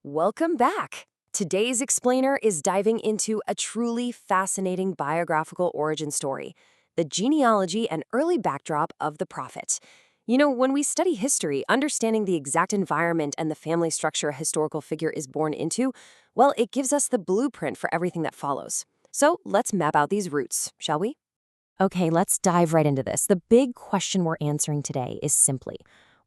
Welcome back! Today's explainer is diving into a truly fascinating biographical origin story, the genealogy and early backdrop of the prophet. You know, when we study history, understanding the exact environment and the family structure a historical figure is born into, well, it gives us the blueprint for everything that follows. So let's map out these roots, shall we? Okay, let's dive right into this. The big question we're answering today is simply,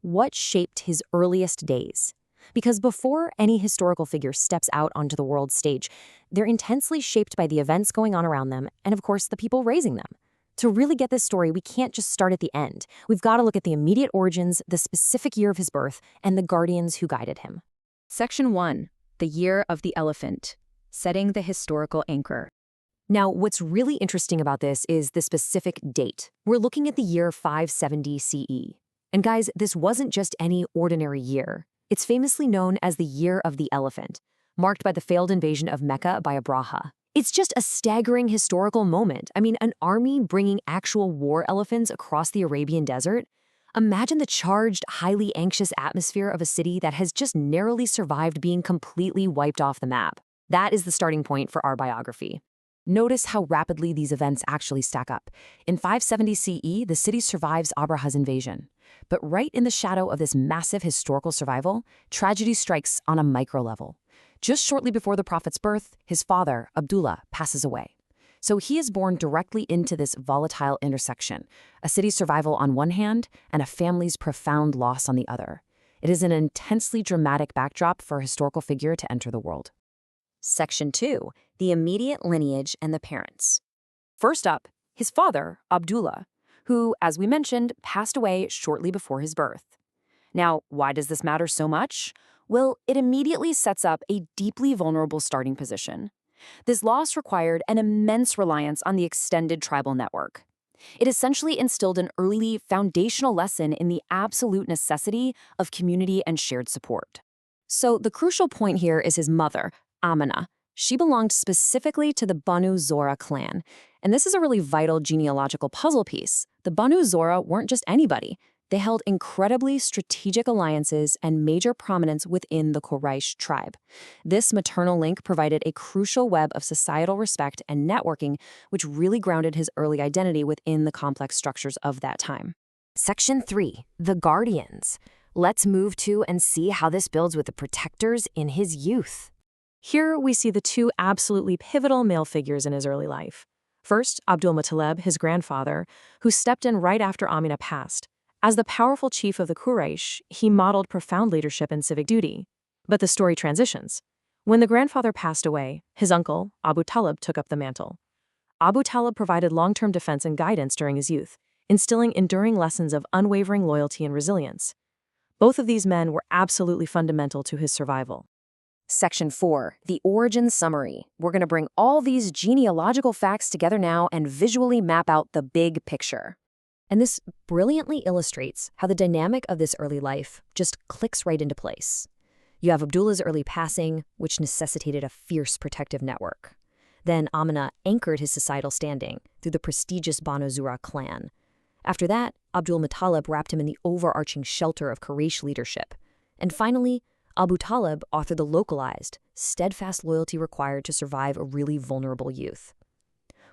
what shaped his earliest days? Because before any historical figure steps out onto the world stage, they're intensely shaped by the events going on around them and, of course, the people raising them. To really get this story, we can't just start at the end. We've got to look at the immediate origins, the specific year of his birth, and the guardians who guided him. Section 1. The Year of the Elephant. Setting the historical anchor. Now, what's really interesting about this is the specific date. We're looking at the year 570 CE. And guys, this wasn't just any ordinary year. It's famously known as the Year of the Elephant, marked by the failed invasion of Mecca by Abraha. It's just a staggering historical moment. I mean, an army bringing actual war elephants across the Arabian desert. Imagine the charged, highly anxious atmosphere of a city that has just narrowly survived being completely wiped off the map. That is the starting point for our biography. Notice how rapidly these events actually stack up. In 570 CE, the city survives Abraha's invasion. But right in the shadow of this massive historical survival, tragedy strikes on a micro level. Just shortly before the prophet's birth, his father, Abdullah, passes away. So he is born directly into this volatile intersection, a city's survival on one hand and a family's profound loss on the other. It is an intensely dramatic backdrop for a historical figure to enter the world. Section 2. The immediate lineage and the parents. First up, his father, Abdullah, who, as we mentioned, passed away shortly before his birth. Now, why does this matter so much? Well, it immediately sets up a deeply vulnerable starting position. This loss required an immense reliance on the extended tribal network. It essentially instilled an early foundational lesson in the absolute necessity of community and shared support. So the crucial point here is his mother, Amina. She belonged specifically to the Banu Zora clan. And this is a really vital genealogical puzzle piece. The Banu Zora weren't just anybody. They held incredibly strategic alliances and major prominence within the Quraysh tribe. This maternal link provided a crucial web of societal respect and networking, which really grounded his early identity within the complex structures of that time. Section 3. The Guardians. Let's move to and see how this builds with the protectors in his youth. Here we see the two absolutely pivotal male figures in his early life. First, Abdul Muttalib, his grandfather, who stepped in right after Amina passed. As the powerful chief of the Quraysh, he modeled profound leadership and civic duty. But the story transitions. When the grandfather passed away, his uncle, Abu Talib, took up the mantle. Abu Talib provided long-term defense and guidance during his youth, instilling enduring lessons of unwavering loyalty and resilience. Both of these men were absolutely fundamental to his survival. Section 4. The Origin Summary. We're going to bring all these genealogical facts together now and visually map out the big picture. And this brilliantly illustrates how the dynamic of this early life just clicks right into place. You have Abdullah's early passing, which necessitated a fierce protective network. Then Amina anchored his societal standing through the prestigious Banu Zura clan. After that, Abdul Muttalib wrapped him in the overarching shelter of Quraysh leadership. And finally, Abu Talib authored the localized, steadfast loyalty required to survive a really vulnerable youth.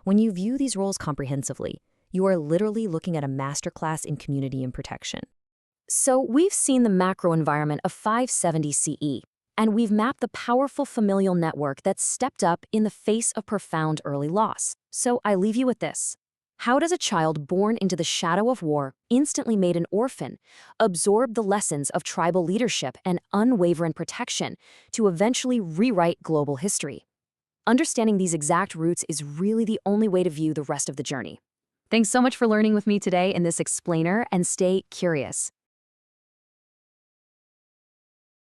When you view these roles comprehensively, you are literally looking at a masterclass in community and protection. So we've seen the macro environment of 570 CE, and we've mapped the powerful familial network that stepped up in the face of profound early loss. So I leave you with this. How does a child born into the shadow of war, instantly made an orphan, absorb the lessons of tribal leadership and unwavering protection to eventually rewrite global history? Understanding these exact roots is really the only way to view the rest of the journey. Thanks so much for learning with me today in this explainer, and stay curious.